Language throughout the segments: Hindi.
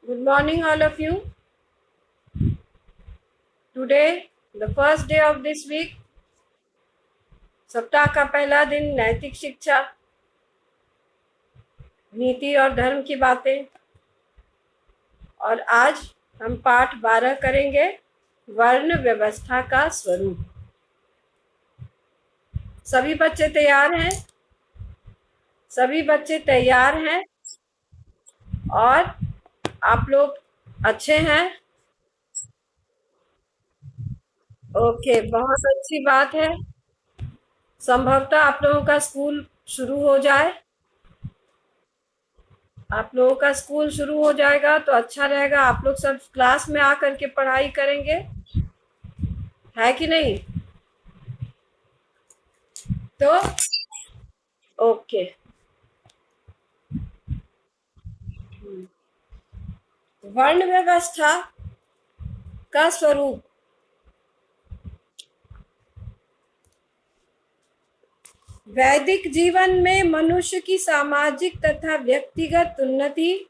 Good morning, all of you. Today, the first day of this week, सप्ताह का पहला दिन, नैतिक शिक्षा, नीति और धर्म की बातें। और आज हम पाठ 12 करेंगे, वर्ण व्यवस्था का स्वरूप। सभी बच्चे तैयार हैं? सभी बच्चे तैयार हैं और आप लोग अच्छे हैं? ओके, बहुत अच्छी बात है। संभवतः आप लोगों का स्कूल शुरू हो जाए। आप लोगों का स्कूल शुरू हो जाएगा तो अच्छा रहेगा। आप लोग सब क्लास में आकर के पढ़ाई करेंगे, है कि नहीं? तो ओके, वर्ण व्यवस्था का स्वरूप। वैदिक जीवन में मनुष्य की सामाजिक तथा व्यक्तिगत उन्नति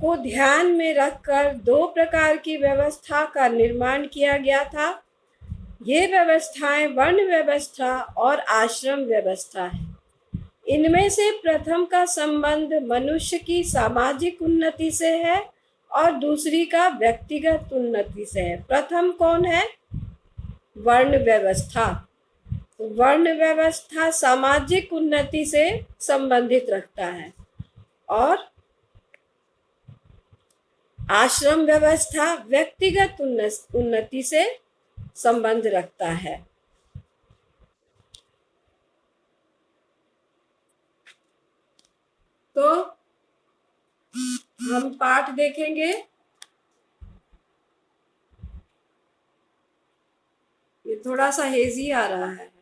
को ध्यान में रखकर दो प्रकार की व्यवस्था का निर्माण किया गया था। ये व्यवस्थाएं वर्ण व्यवस्था और आश्रम व्यवस्था है। इनमें से प्रथम का संबंध मनुष्य की सामाजिक उन्नति से है और दूसरी का व्यक्तिगत उन्नति से है। प्रथम कौन है? वर्ण व्यवस्था। वर्ण व्यवस्था सामाजिक उन्नति से संबंधित रखता है और आश्रम व्यवस्था व्यक्तिगत उन्नति से संबंध रखता है। तो हम पाठ देखेंगे। ये थोड़ा सा हेजी आ रहा है।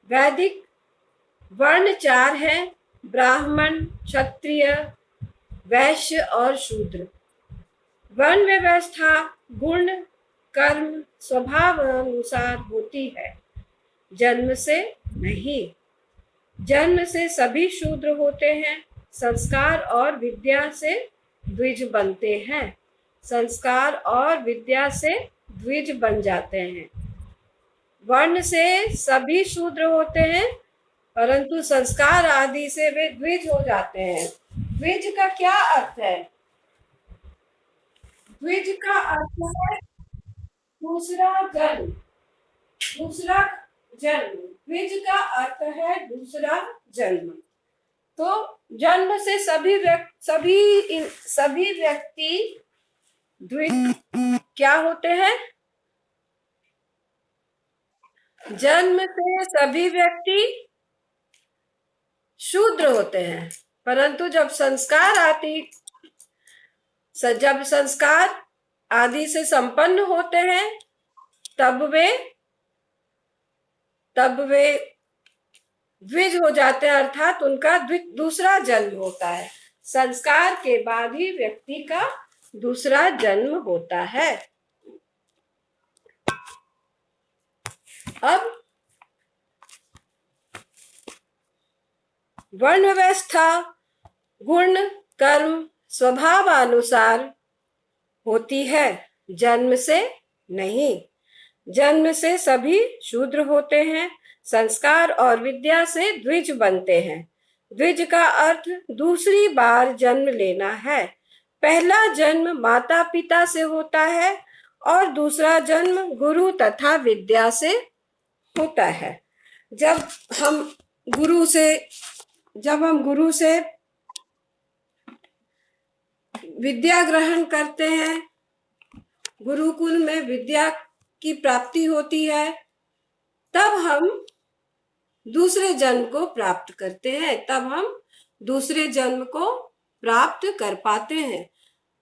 वैदिक वर्ण 4 हैं: ब्राह्मण, क्षत्रिय, वैश्य और शूद्र। वर्ण व्यवस्था गुण, कर्म, स्वभाव अनुसार होती है, जन्म से नहीं। जन्म से सभी शूद्र होते हैं। संस्कार और विद्या से द्विज बनते हैं। संस्कार और विद्या से द्विज बन जाते हैं। वर्ण से सभी शूद्र होते हैं, परंतु संस्कार आदि से वे द्विज हो जाते हैं। द्विज का क्या अर्थ है? द्विज का अर्थ है दूसरा जन्म। दूसरा जन्म, द्विज का अर्थ है दूसरा जन्म। तो जन्म से सभी व्यक्ति द्विज क्या होते हैं? जन्म से सभी व्यक्ति शूद्र होते हैं, परंतु जब संस्कार आदि से संपन्न होते हैं तब वे द्विज हो जाते हैं, अर्थात उनका दूसरा जन्म होता है। संस्कार के बाद ही व्यक्ति का दूसरा जन्म होता है। अब वर्ण व्यवस्था गुण, कर्म, स्वभावानुसार होती है, जन्म से नहीं। जन्म से सभी शूद्र होते हैं। संस्कार और विद्या से द्विज बनते हैं। द्विज का अर्थ दूसरी बार जन्म लेना है। पहला जन्म माता पिता से होता है और दूसरा जन्म गुरु तथा विद्या से होता है। जब हम गुरु से विद्या ग्रहण करते हैं, गुरुकुल में विद्या की प्राप्ति होती है, तब हम दूसरे जन्म को प्राप्त करते हैं। तब हम दूसरे जन्म को प्राप्त कर पाते हैं।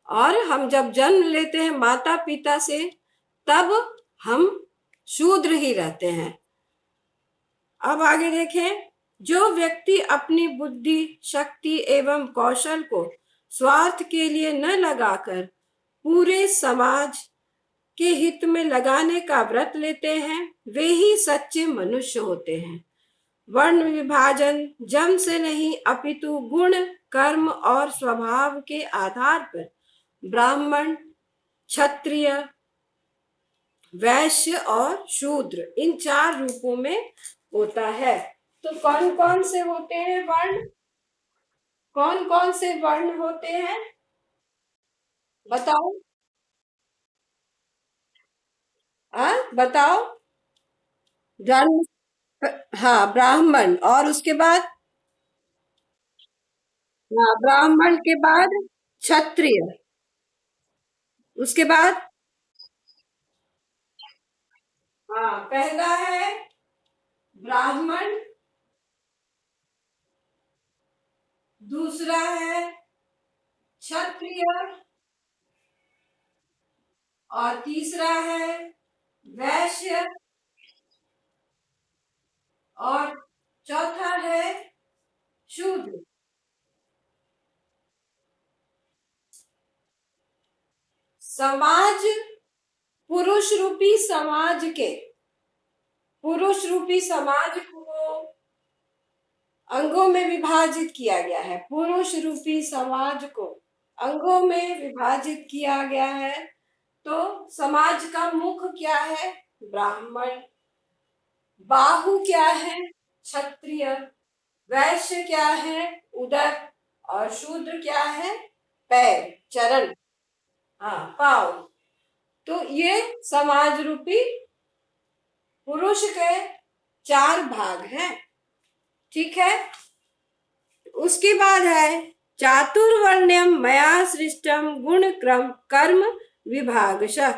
और हम जब जन्म लेते हैं माता पिता से, तब हम शूद्र ही रहते हैं। अब आगे देखें। जो व्यक्ति अपनी बुद्धि, शक्ति एवं कौशल को स्वार्थ के लिए न लगाकर पूरे समाज के हित में लगाने का व्रत लेते हैं, वे ही सच्चे मनुष्य होते हैं। वर्ण विभाजन जन्म से नहीं अपितु गुण, कर्म और स्वभाव के आधार पर ब्राह्मण, क्षत्रिय, वैश्य और शूद्र इन 4 रूपों में होता है। तो कौन कौन से होते हैं वर्ण? कौन कौन से वर्ण होते हैं बताओ? बताओ। जन्म, हाँ ब्राह्मण, और उसके बाद? हाँ ब्राह्मण के बाद क्षत्रिय, उसके बाद? हाँ पहला है ब्राह्मण, दूसरा है क्षत्रिय, और तीसरा है वैश्य, और चौथा है शूद्र। समाज, पुरुष रूपी समाज के, पुरुष रूपी समाज को अंगों में विभाजित किया गया है। पुरुष रूपी समाज को अंगों में विभाजित किया गया है। तो समाज का मुख क्या है? ब्राह्मण। बाहु क्या है? क्षत्रिय। वैश्य क्या है? उदर। और शूद्र क्या है? पैर, चरण, हाँ पाव। तो ये समाज रूपी पुरुष के 4 भाग हैं। ठीक है। उसके बाद है चातुर्वर्ण्यम मया सृष्टम गुण क्रम कर्म विभागशः।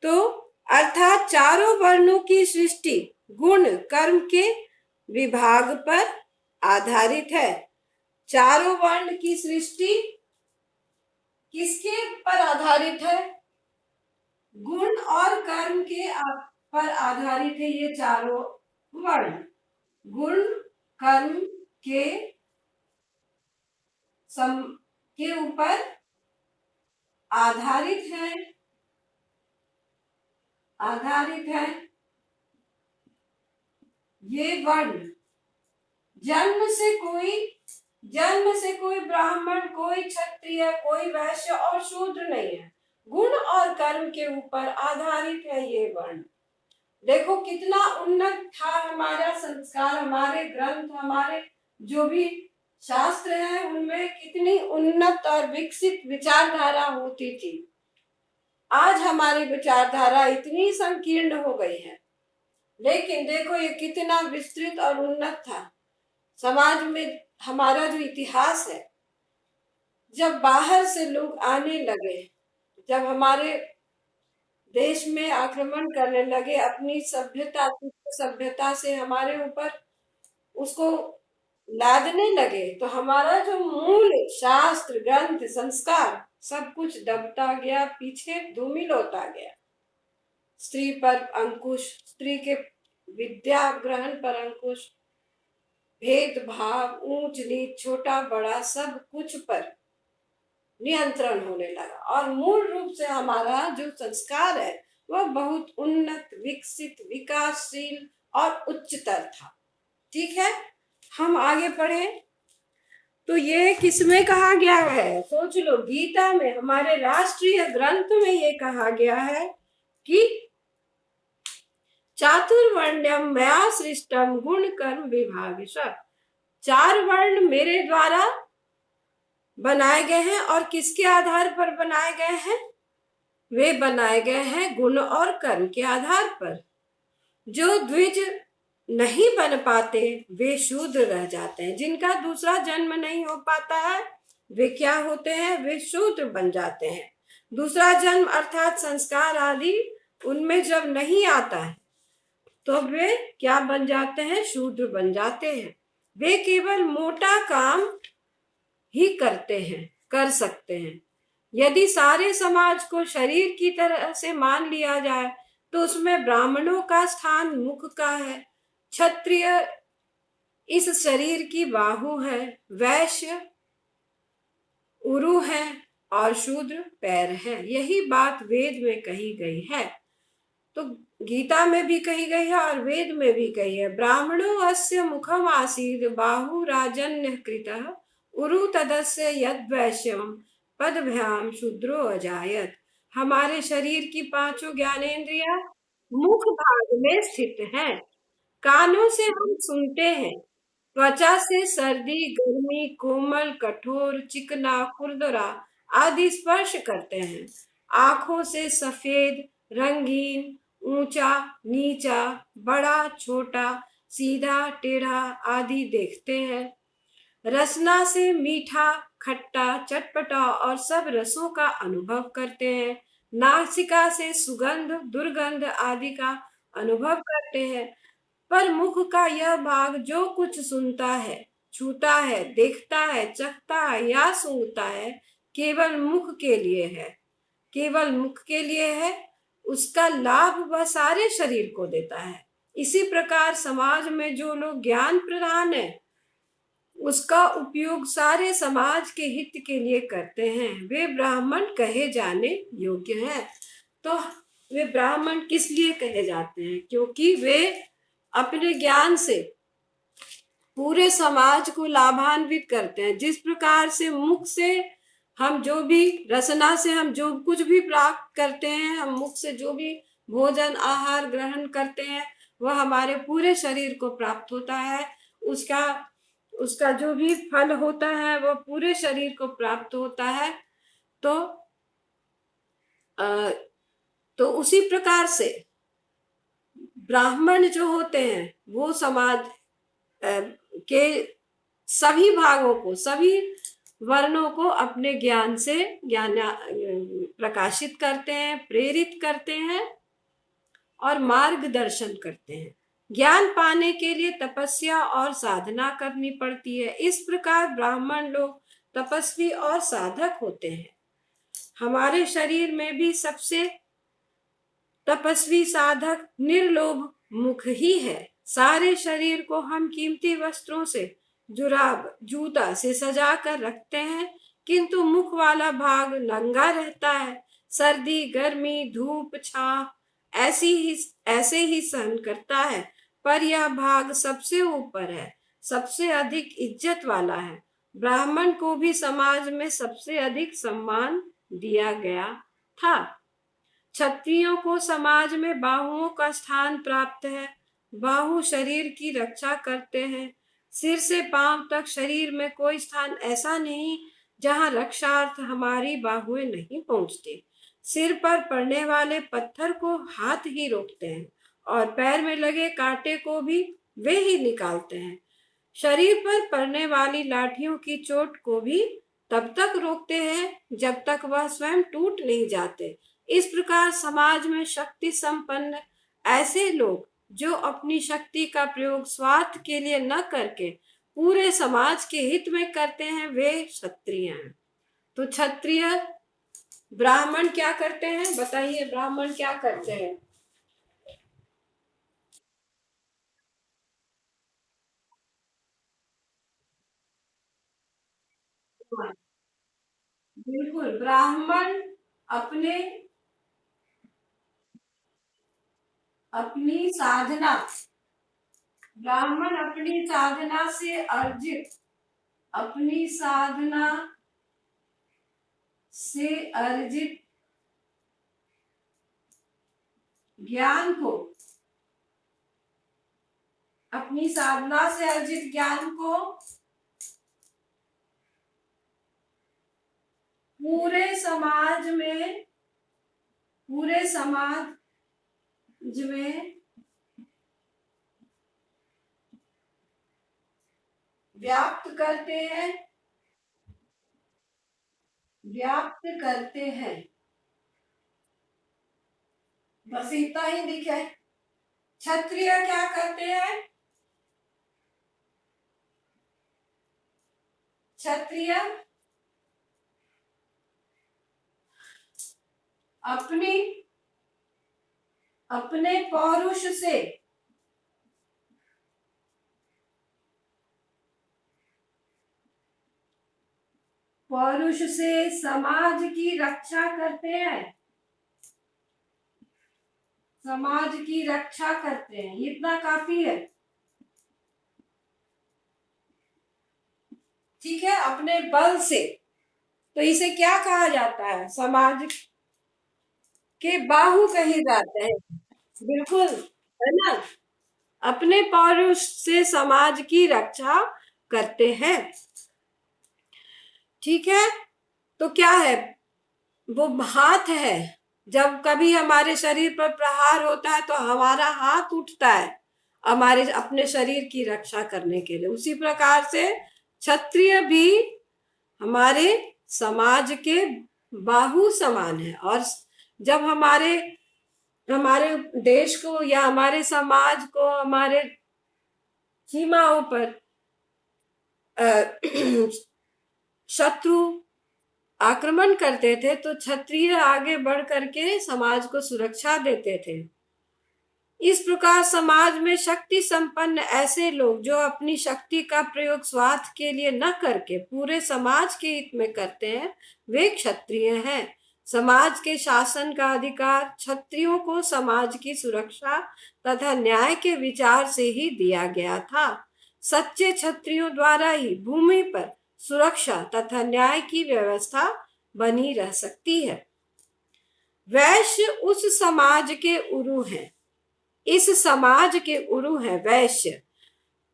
तो अर्थात चारों वर्णों की सृष्टि गुण कर्म के विभाग पर आधारित है। चारों वर्ण की सृष्टि किसके पर आधारित है? गुण और कर्म के पर आधारित है ये चारों वर्ण। गुण कर्म के के ऊपर आधारित है, आधारित है ये वर्ण। जन्म से कोई ब्राह्मण, कोई क्षत्रिय, कोई वैश्य और शूद्र नहीं है। गुण और कर्म के ऊपर आधारित है ये वर्ण। देखो कितना उन्नत था हमारा संस्कार, हमारे ग्रंथ, हमारे जो भी शास्त्र है उनमें कितनी उन्नत और विकसित विचारधारा होती थी। आज हमारी विचारधारा इतनी संकीर्ण हो गई है, लेकिन देखो ये कितना विस्तृत और उन्नत था। समाज में हमारा जो इतिहास है, जब बाहर से लोग आने लगे, जब हमारे देश में आक्रमण करने लगे, अपनी सभ्यता से हमारे ऊपर उसको लादने लगे, तो हमारा जो मूल शास्त्र, ग्रंथ, संस्कार सब कुछ दबता गया, पीछे धूमिल होता गया। स्त्री पर अंकुश, स्त्री के विद्या ग्रहण पर अंकुश, भेदभाव, ऊंच नीच, छोटा बड़ा सब कुछ पर नियंत्रण होने लगा। और मूल रूप से हमारा जो संस्कार है वह बहुत उन्नत, विकसित, विकासशील और उच्चतर था। ठीक है, हम आगे पढ़े तो ये किसमें कहा गया है? सोच लो, गीता में, हमारे राष्ट्रीय ग्रंथ में ये कहा गया है कि चातुर्वर्ण्यम मया सृष्टम गुण कर्म विभागशः। 4 वर्ण मेरे द्वारा बनाए गए हैं। और किसके आधार पर बनाए गए हैं? वे बनाए गए हैं गुण और कर्म के आधार पर। जो द्विज नहीं बन पाते वे शूद्र रह जाते हैं। जिनका दूसरा जन्म नहीं हो पाता है वे क्या होते हैं? वे शूद्र बन जाते हैं। दूसरा जन्म अर्थात संस्कार आदि उनमें जब नहीं आता है तो वे क्या बन जाते हैं? शूद्र बन जाते हैं। वे केवल मोटा काम ही कर सकते हैं। यदि सारे समाज को शरीर की तरह से मान लिया जाए तो उसमें ब्राह्मणों का स्थान मुख का है, क्षत्रिय इस शरीर की बाहु है, वैश्य उरु है, और शूद्र पैर है। यही बात वेद में कही गई है। तो गीता में भी कही गई है और वेद में भी कही है। ब्राह्मणो अस्य मुखम आसीद बाहु राजन्य कृतः उरु तदस्य यद्वैश्यम पदभ्याम शूद्रो अजायत। हमारे शरीर की पांचों ज्ञानेंद्रियां मुख भाग में स्थित हैं। कानों से हम सुनते हैं, त्वचा से सर्दी गर्मी कोमल कठोर चिकना खुरदरा आदि स्पर्श करते हैं। आंखों से सफेद रंगीन ऊंचा नीचा बड़ा छोटा सीधा टेढ़ा आदि देखते हैं। रसना से मीठा खट्टा चटपटा और सब रसों का अनुभव करते हैं। नासिका से सुगंध दुर्गंध आदि का अनुभव करते हैं। पर मुख का यह भाग जो कुछ सुनता है छूता है देखता है चखता है या सूंघता है केवल मुख के लिए है, केवल मुख के लिए है। उसका लाभ वह सारे शरीर को देता है। इसी प्रकार समाज में जो लोग ज्ञान प्रधान है उसका उपयोग सारे समाज के हित के लिए करते हैं, वे ब्राह्मण कहे जाने योग्य हैं। तो वे ब्राह्मण किस लिए कहे जाते हैं? क्योंकि वे अपने ज्ञान से पूरे समाज को लाभान्वित करते हैं। जिस प्रकार से मुख से हम जो भी रसना से हम जो कुछ भी प्राप्त करते हैं, हम मुख से जो भी भोजन आहार ग्रहण करते हैं वह हमारे पूरे शरीर को प्राप्त होता है। उसका उसका जो भी फल होता है वह पूरे शरीर को प्राप्त होता है। तो उसी प्रकार से ब्राह्मण जो होते हैं वो समाज के सभी भागों को सभी वर्णों को अपने ज्ञान से प्रकाशित करते हैं, प्रेरित करते हैं और मार्गदर्शन करते हैं। ज्ञान पाने के लिए तपस्या और साधना करनी पड़ती है। इस प्रकार ब्राह्मण लोग तपस्वी और साधक होते हैं। हमारे शरीर में भी सबसे तपस्वी साधक निर्लोभ मुख ही है। सारे शरीर को हम कीमती वस्त्रों से जुराब जूता से सजा कर रखते हैं, किंतु मुख वाला भाग नंगा रहता है। सर्दी गर्मी धूप छांव ऐसे ही सहन करता है, पर यह भाग सबसे ऊपर है, सबसे अधिक इज्जत वाला है। ब्राह्मण को भी समाज में सबसे अधिक सम्मान दिया गया था। क्षत्रियों को समाज में बाहुओं का स्थान प्राप्त है। बाहु शरीर की रक्षा करते हैं। सिर से पांव तक शरीर में कोई स्थान ऐसा नहीं जहां रक्षार्थ हमारी बाहुएं नहीं पहुंचती। सिर पर पड़ने वाले पत्थर को हाथ ही रोकते हैं और पैर में लगे कांटे को भी वे ही निकालते हैं। शरीर पर पड़ने वाली लाठियों की चोट को भी तब तक रोकते हैं जब तक वह स्वयं टूट नहीं जाते। इस प्रकार समाज में शक्ति संपन्न ऐसे लोग जो अपनी शक्ति का प्रयोग स्वार्थ के लिए न करके पूरे समाज के हित में करते हैं वे क्षत्रिय हैं। तो क्षत्रिय ब्राह्मण क्या करते हैं बताइए? ब्राह्मण क्या करते हैं? बिल्कुल, ब्राह्मण अपने अपनी साधना ब्राह्मण अपनी साधना से अर्जित अपनी साधना से अर्जित ज्ञान को अपनी साधना से अर्जित ज्ञान को पूरे समाज में व्याप्त करते हैं। बस इतना ही लिखा है। क्षत्रिय क्या करते हैं? क्षत्रिय अपने पौरुष से पौरुष से समाज की रक्षा करते हैं, समाज की रक्षा करते हैं, इतना काफी है। ठीक है, अपने बल से। तो इसे क्या कहा जाता है? समाज के बाहु कहे जाते हैं। बिल्कुल, है ना। अपने पौरुष से समाज की रक्षा करते हैं। ठीक है, तो क्या है? वो हाथ है। जब कभी हमारे शरीर पर प्रहार होता है तो हमारा हाथ उठता है हमारे अपने शरीर की रक्षा करने के लिए। उसी प्रकार से क्षत्रिय भी हमारे समाज के बाहु समान है। और जब हमारे हमारे देश को या हमारे समाज को हमारे सीमाओं पर शत्रु आक्रमण करते थे तो क्षत्रिय आगे बढ़ करके समाज को सुरक्षा देते थे। इस प्रकार समाज में शक्ति संपन्न ऐसे लोग जो अपनी शक्ति का प्रयोग स्वार्थ के लिए न करके पूरे समाज के हित में करते हैं, वे क्षत्रिय हैं। समाज के शासन का अधिकार क्षत्रियों को समाज की सुरक्षा तथा न्याय के विचार से ही दिया गया था। सच्चे क्षत्रियों द्वारा ही भूमि पर सुरक्षा तथा न्याय की व्यवस्था बनी रह सकती है। वैश्य उस समाज के उरु हैं, इस समाज के उरु है वैश्य।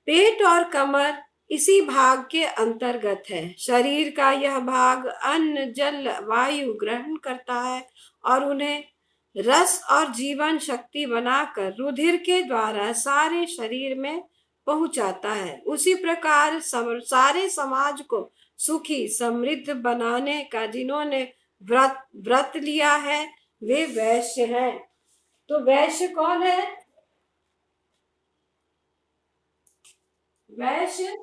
पेट और कमर इसी भाग के अंतर्गत है। शरीर का यह भाग अन्न जल वायु ग्रहण करता है और उन्हें रस और जीवन शक्ति बनाकर रुधिर के द्वारा सारे शरीर में पहुंचाता है। उसी प्रकार सारे समाज को सुखी समृद्ध बनाने का जिन्होंने व्रत लिया है वे वैश्य हैं। तो वैश्य कौन है? वैश्य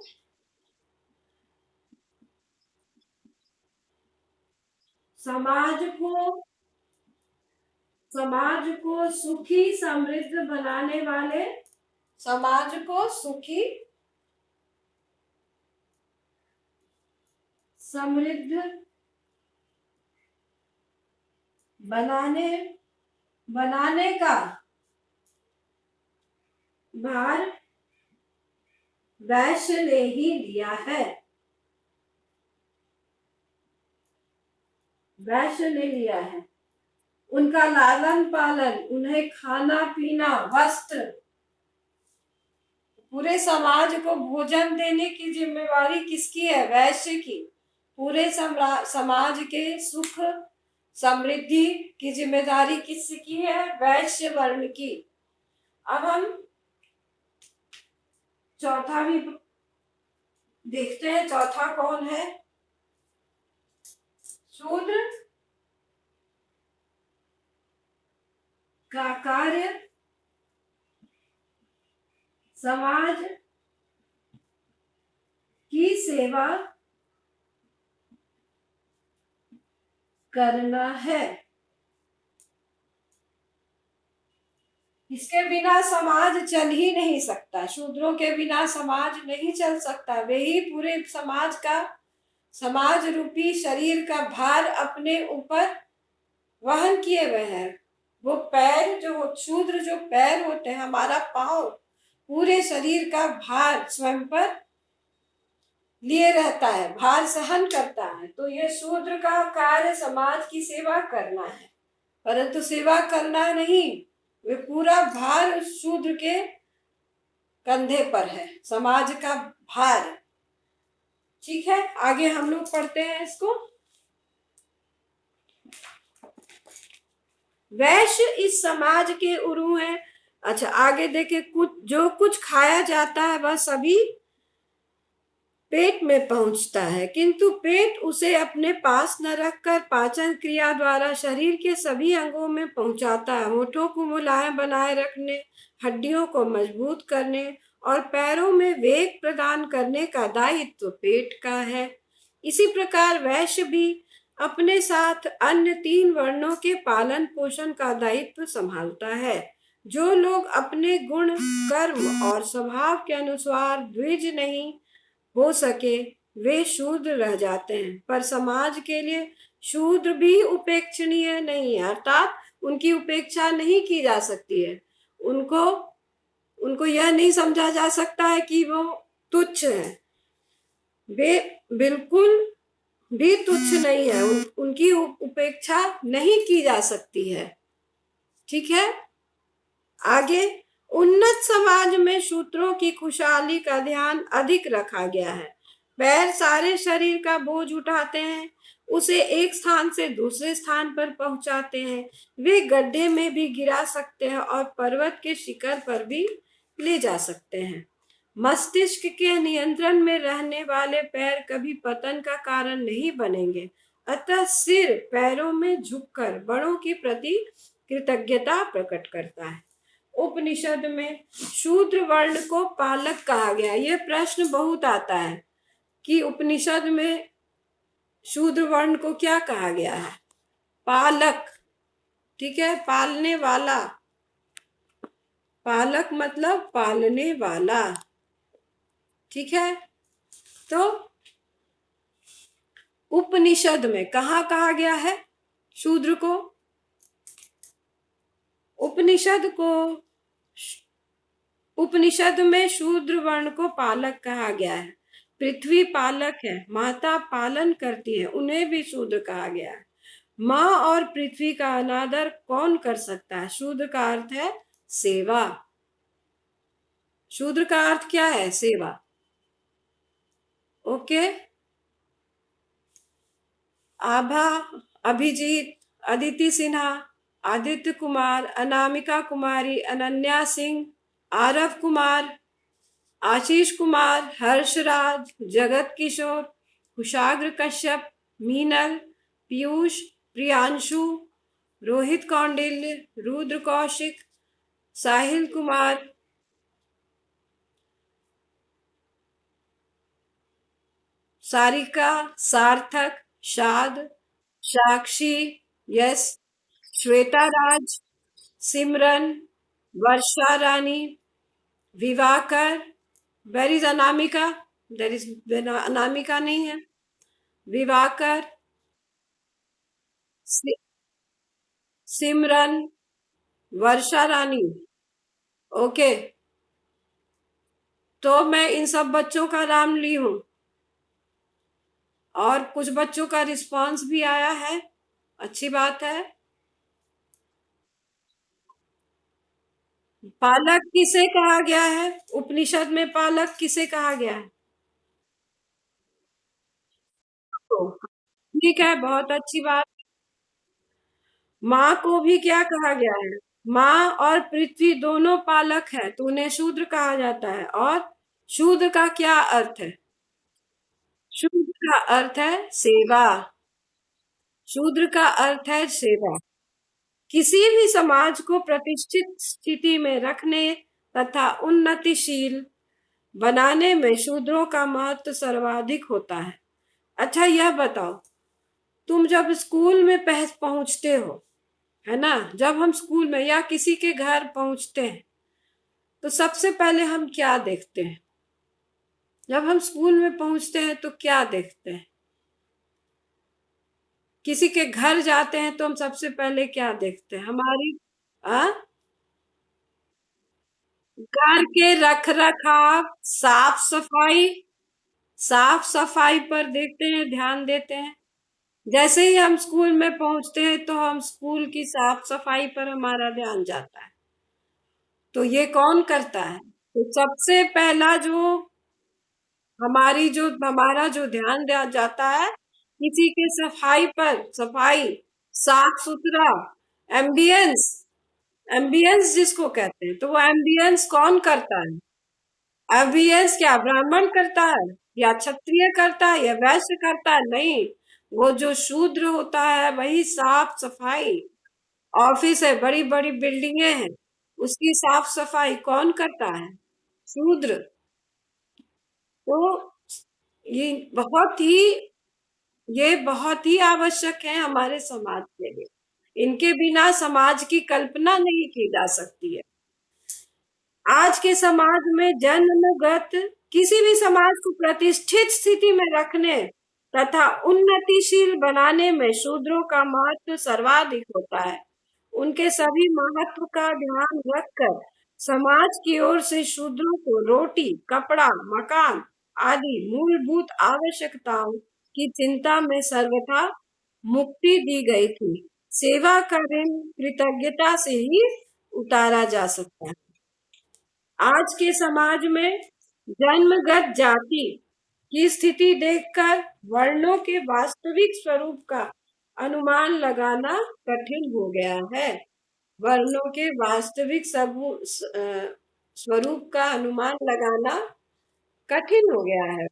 समाज को सुखी समृद्ध बनाने वाले, समाज को सुखी समृद्ध बनाने का भार वैश्य ने ही लिया है। वैश्य ने लिया है। उनका लालन पालन, उन्हें खाना पीना वस्त्र, पूरे समाज को भोजन देने की जिम्मेवारी किसकी है? वैश्य की। पूरे समाज के सुख समृद्धि की जिम्मेदारी किसकी है? वैश्य वर्ण की। अब हम चौथा भी देखते हैं। चौथा कौन है? शूद्र का कार्य समाज की सेवा करना है। इसके बिना समाज चल ही नहीं सकता। शूद्रों के बिना समाज नहीं चल सकता। वे ही पूरे समाज का, समाज रूपी शरीर का भार अपने ऊपर वहन किए हुए हैं। वो पैर जो शूद्र जो पैर होते हैं, हमारा पांव पूरे शरीर का भार स्वयं पर लिए रहता है, भार सहन करता है। तो ये शूद्र का कार्य समाज की सेवा करना है, परंतु सेवा करना नहीं, वे पूरा भार उस शूद्र के कंधे पर है, समाज का भार। ठीक है, आगे हम लोग पढ़ते हैं इसको। वैश्य इस समाज के उरु हैं। अच्छा, आगे देखे, कुछ खाया जाता है वह सभी पेट में पहुंचता है, किंतु पेट उसे अपने पास न रखकर पाचन क्रिया द्वारा शरीर के सभी अंगों में पहुंचाता है। होठों को मुलायम बनाए रखने, हड्डियों को मजबूत करने और पैरों में वेग प्रदान करने का दायित्व पेट का है। इसी प्रकार वैश्य भी अपने साथ अन्य 3 वर्णों के पालन पोषण का दायित्व संभालता है। जो लोग अपने गुण कर्म और स्वभाव के अनुसार द्विज नहीं हो सके वे शूद्र रह जाते हैं। पर समाज के लिए शूद्र भी उपेक्षणीय नहीं है, अर्थात उनकी उपेक्षा नहीं की जा सकती है। उनको उनको यह नहीं समझा जा सकता है कि वो तुच्छ है। वे बिल्कुल भी तुच्छ नहीं है, उनकी उपेक्षा नहीं की जा सकती है। ठीक है, आगे, उन्नत समाज में शूद्रों की खुशहाली का ध्यान अधिक रखा गया है। पैर सारे शरीर का बोझ उठाते हैं, उसे एक स्थान से दूसरे स्थान पर पहुंचाते हैं। वे गड्ढे में भी गिरा सकते हैं और पर्वत के शिखर पर भी ले जा सकते हैं। मस्तिष्क के नियंत्रण में रहने वाले पैर कभी पतन का कारण नहीं बनेंगे। अतः सिर पैरों में झुककर बड़ों के प्रति कृतज्ञता प्रकट करता है। उपनिषद में शूद्र वर्ण को पालक कहा गया। यह प्रश्न बहुत आता है कि उपनिषद में शूद्र वर्ण को क्या कहा गया है? पालक। ठीक है, पालने वाला। पालक मतलब पालने वाला। ठीक है, तो उपनिषद में कहाँ कहा गया है शूद्र को? उपनिषद में शूद्र वर्ण को पालक कहा गया है। पृथ्वी पालक है, माता पालन करती है, उन्हें भी शूद्र कहा गया है। माँ और पृथ्वी का अनादर कौन कर सकता है? शूद्र का अर्थ है सेवा। शूद्र का अर्थ क्या है? सेवा। ओके, आभा, अभिजीत, अदिति सिन्हा, आदित्य कुमार, अनामिका कुमारी, अनन्या सिंह, आरव कुमार, आशीष कुमार, हर्षराज, जगत किशोर, कुशाग्र Kashyap, Meenal, Piyush, Priyanshu, Rohit Kaundilya, Rudra Kaushik, Sahil Kumar, Sarika, Sarthak, Shad, Sakshi, yes, Shweta Raj, Simran, Varsha Rani, Vivakar, where is Anamika? There is Anamika नहीं है। विवाकर, सिमरन, वर्षा रानी। ओके, तो मैं इन सब बच्चों का नाम ली हूं और कुछ बच्चों का रिस्पांस भी आया है, अच्छी बात है। पालक किसे कहा गया है? उपनिषद में पालक किसे कहा गया है? तो ठीक है, बहुत अच्छी बात। माँ को भी क्या कहा गया है? माँ और पृथ्वी दोनों पालक है, तो उन्हें शूद्र कहा जाता है। और शूद्र का क्या अर्थ है? शूद्र का अर्थ है सेवा। शूद्र का अर्थ है सेवा। किसी भी समाज को प्रतिष्ठित स्थिति में रखने तथा उन्नतिशील बनाने में शूद्रों का महत्व सर्वाधिक होता है। अच्छा, यह बताओ, तुम जब स्कूल में पहुंचते हो, है ना, जब हम स्कूल में या किसी के घर पहुंचते हैं तो सबसे पहले हम क्या देखते हैं? जब हम स्कूल में पहुंचते हैं तो क्या देखते हैं? किसी के घर जाते हैं तो हम सबसे पहले क्या देखते हैं? हमारी आ? घर के रख रखाव, साफ सफाई, साफ सफाई पर देखते हैं, ध्यान देते हैं। जैसे ही हम स्कूल में पहुंचते हैं तो हम स्कूल की साफ सफाई पर हमारा ध्यान जाता है। तो ये कौन करता है? तो सबसे पहला जो हमारा जो ध्यान दिया जाता है किसी के सफाई पर, सफाई, साफ सुथरा, एम्बियंस। एम्बियंस जिसको कहते हैं, तो वो एम्बियंस कौन करता है? एम्बियंस क्या ब्राह्मण करता है या क्षत्रिय करता है या वैश्य करता है? नहीं, वो जो शूद्र होता है वही साफ सफाई। ऑफिस है, बड़ी बड़ी बिल्डिंगे हैं, उसकी साफ सफाई कौन करता है? शूद्र। तो ये बहुत ही ये बहुत ही आवश्यक है हमारे समाज के लिए। इनके बिना समाज की कल्पना नहीं की जा सकती है। आज के समाज में जन्मगत किसी भी समाज को प्रतिष्ठित स्थिति में रखने तथा उन्नतिशील बनाने में शूद्रों का महत्व सर्वाधिक होता है। उनके सभी महत्व का ध्यान रखकर समाज की ओर से शूद्रों को रोटी, कपड़ा, मकान आदि मूलभूत आवश्यकताओं की चिंता में सर्वथा मुक्ति दी गई थी। सेवा का ऋण कृतज्ञता से ही उतारा जा सकता है। आज के समाज में जन्मगत जाति की स्थिति देखकर वर्णों के वास्तविक स्वरूप का अनुमान लगाना कठिन हो गया है। वर्णों के वास्तविक स्वरूप का अनुमान लगाना कठिन हो गया है।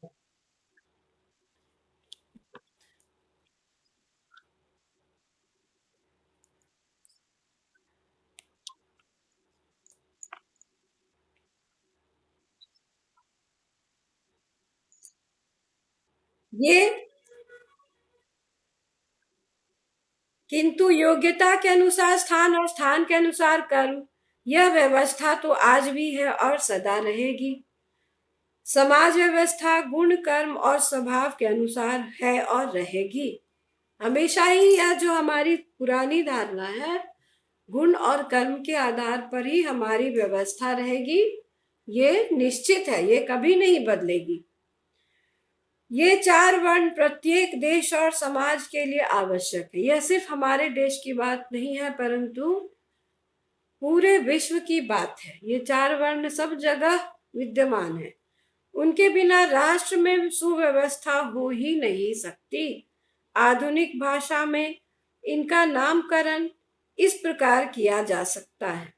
ये किंतु योग्यता के अनुसार स्थान और स्थान के अनुसार कर्म, यह व्यवस्था तो आज भी है और सदा रहेगी। समाज व्यवस्था गुण, कर्म और स्वभाव के अनुसार है और रहेगी। हमेशा ही यह जो हमारी पुरानी धारणा है, गुण और कर्म के आधार पर ही हमारी व्यवस्था रहेगी, ये निश्चित है, ये कभी नहीं बदलेगी। ये चार वर्ण प्रत्येक देश और समाज के लिए आवश्यक है। यह सिर्फ हमारे देश की बात नहीं है, परंतु पूरे विश्व की बात है। ये चार वर्ण सब जगह विद्यमान है। उनके बिना राष्ट्र में सुव्यवस्था हो ही नहीं सकती। आधुनिक भाषा में इनका नामकरण इस प्रकार किया जा सकता है: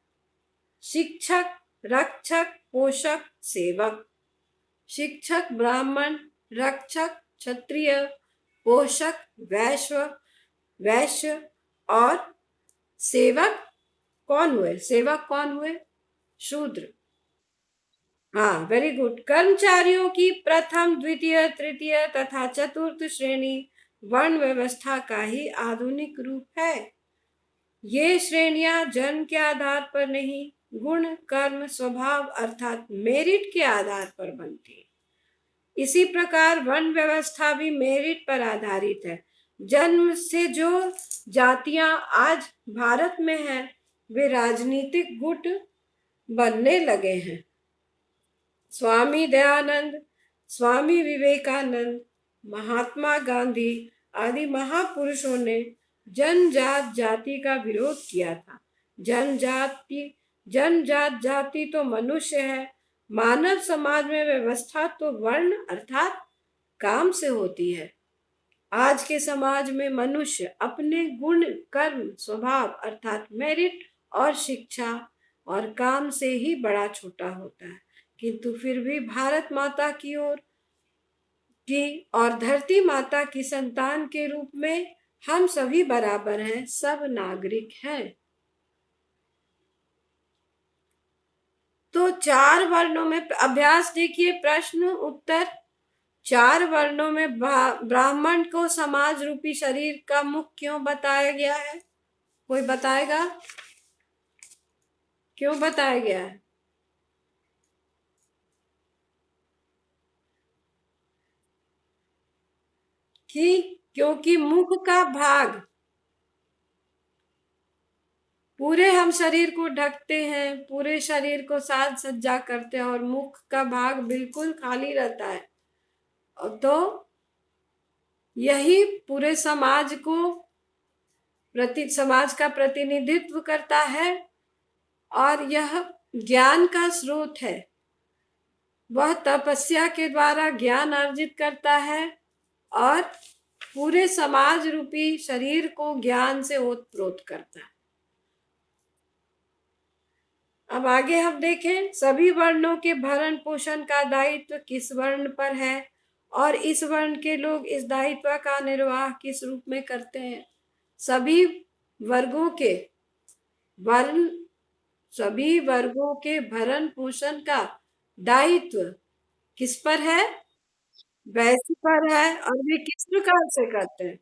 शिक्षक, रक्षक, पोषक, सेवक। शिक्षक ब्राह्मण, रक्षक क्षत्रिय, पोषक वैश्य और सेवक कौन हुए? सेवक कौन हुए? शूद्र। हाँ, वेरी गुड। कर्मचारियों की प्रथम, द्वितीय, तृतीय तथा चतुर्थ श्रेणी वर्ण व्यवस्था का ही आधुनिक रूप है। ये श्रेणियां जन्म के आधार पर नहीं, गुण, कर्म, स्वभाव अर्थात मेरिट के आधार पर बनती। इसी प्रकार वर्ण व्यवस्था भी मेरिट पर आधारित है। जन्म से जो जातियां आज भारत में हैं, वे राजनीतिक गुट बनने लगे हैं। स्वामी दयानंद, स्वामी विवेकानंद, महात्मा गांधी आदि महापुरुषों ने जनजात जाति का विरोध किया था। जनजात जाति तो मनुष्य है। मानव समाज में व्यवस्था तो वर्ण अर्थात काम से होती है। आज के समाज में मनुष्य अपने गुण, कर्म, स्वभाव अर्थात मेरिट और शिक्षा और काम से ही बड़ा छोटा होता है, किंतु फिर भी भारत माता की और धरती माता की संतान के रूप में हम सभी बराबर हैं, सब नागरिक हैं। तो चार वर्णों में अभ्यास देखिए, प्रश्न उत्तर। चार वर्णों में ब्राह्मण को समाज रूपी शरीर का मुख क्यों बताया गया है? कोई बताएगा क्यों बताया गया है? क्योंकि मुख का भाग, पूरे हम शरीर को ढकते हैं, पूरे शरीर को साज सज्जा करते हैं और मुख का भाग बिल्कुल खाली रहता है। तो यही पूरे समाज का प्रतिनिधित्व करता है और यह ज्ञान का स्रोत है। वह तपस्या के द्वारा ज्ञान अर्जित करता है और पूरे समाज रूपी शरीर को ज्ञान से ओतप्रोत करता है। अब आगे हम देखें, सभी वर्णों के भरण पोषण का दायित्व किस वर्ण पर है और इस वर्ण के लोग इस दायित्व का निर्वाह किस रूप में करते हैं? सभी वर्गों के भरण पोषण का दायित्व किस पर है? वैश्य पर है। और वे किस प्रकार से करते हैं?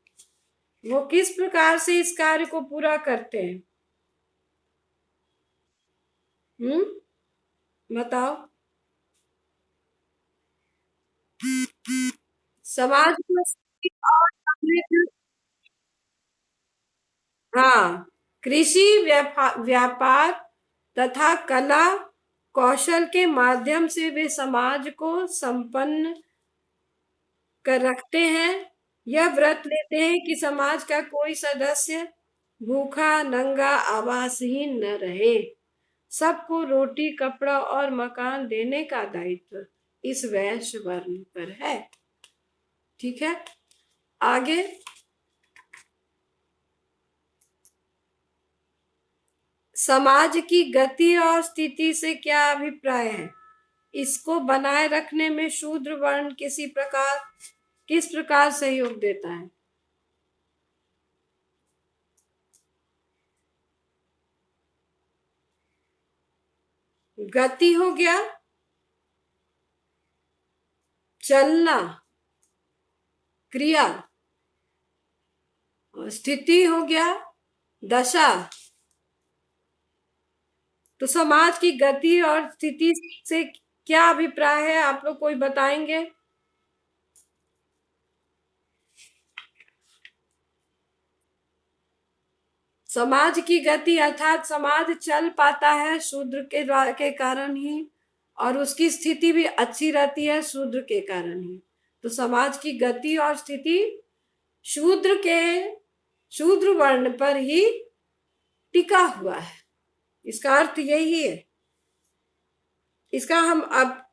वो किस प्रकार से इस कार्य को पूरा करते हैं? बताओ। समाज में और समृद्ध, हाँ, कृषि, व्यापार तथा कला कौशल के माध्यम से वे समाज को संपन्न कर रखते हैं। यह व्रत लेते हैं कि समाज का कोई सदस्य भूखा, नंगा, आवासहीन न रहे। सबको रोटी, कपड़ा और मकान देने का दायित्व इस वैश्य वर्ण पर है। ठीक है, आगे। समाज की गति और स्थिति से क्या अभिप्राय है? इसको बनाए रखने में शूद्र वर्ण किस प्रकार सहयोग देता है? गति हो गया चलना, क्रिया, और स्थिति हो गया दशा। तो समाज की गति और स्थिति से क्या अभिप्राय है, आप लोग कोई बताएंगे? समाज की गति अर्थात समाज चल पाता है शूद्र के कारण ही, और उसकी स्थिति भी अच्छी रहती है शूद्र के कारण ही। तो समाज की गति और स्थिति शूद्र वर्ण पर ही टिका हुआ है। इसका अर्थ यही है। इसका हम अब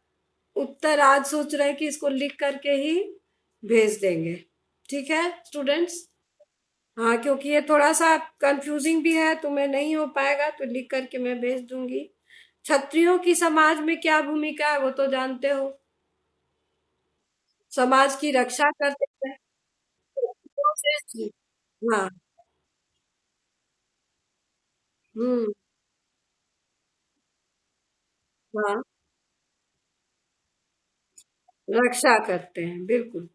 उत्तर आज सोच रहे हैं कि इसको लिख करके ही भेज देंगे। ठीक है स्टूडेंट्स? हाँ, क्योंकि ये थोड़ा सा कंफ्यूजिंग भी है, तुम्हें नहीं हो पाएगा तो लिख करके मैं भेज दूंगी। क्षत्रियों की समाज में क्या भूमिका है वो तो जानते हो, समाज की रक्षा करते हैं। हाँ। हम्म। हाँ, रक्षा करते हैं, बिल्कुल।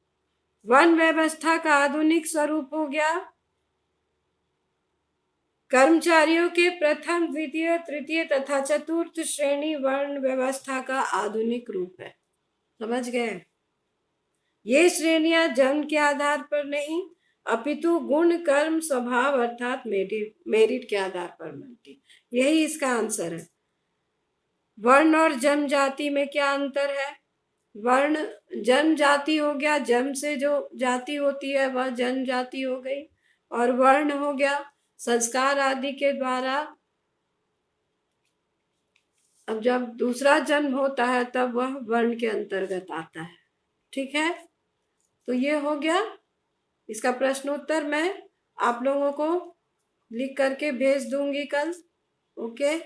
वन व्यवस्था का आधुनिक स्वरूप हो गया कर्मचारियों के प्रथम, द्वितीय, तृतीय तथा चतुर्थ श्रेणी वर्ण व्यवस्था का आधुनिक रूप है। समझ गए? ये श्रेणियां जन्म के आधार पर नहीं अपितु गुण, कर्म, स्वभाव अर्थात मेरिट के आधार पर बनती। यही इसका आंसर है। वर्ण और जन्म जाति में क्या अंतर है? वर्ण जन्म जाति हो गया, जन्म से जो जाति होती है वह जन्म जाति हो गई, और वर्ण हो गया संस्कार आदि के द्वारा। अब जब दूसरा जन्म होता है तब वह वर्ण के अंतर्गत आता है। ठीक है, तो ये हो गया इसका प्रश्नोत्तर। मैं आप लोगों को लिख करके भेज दूंगी कल। ओके।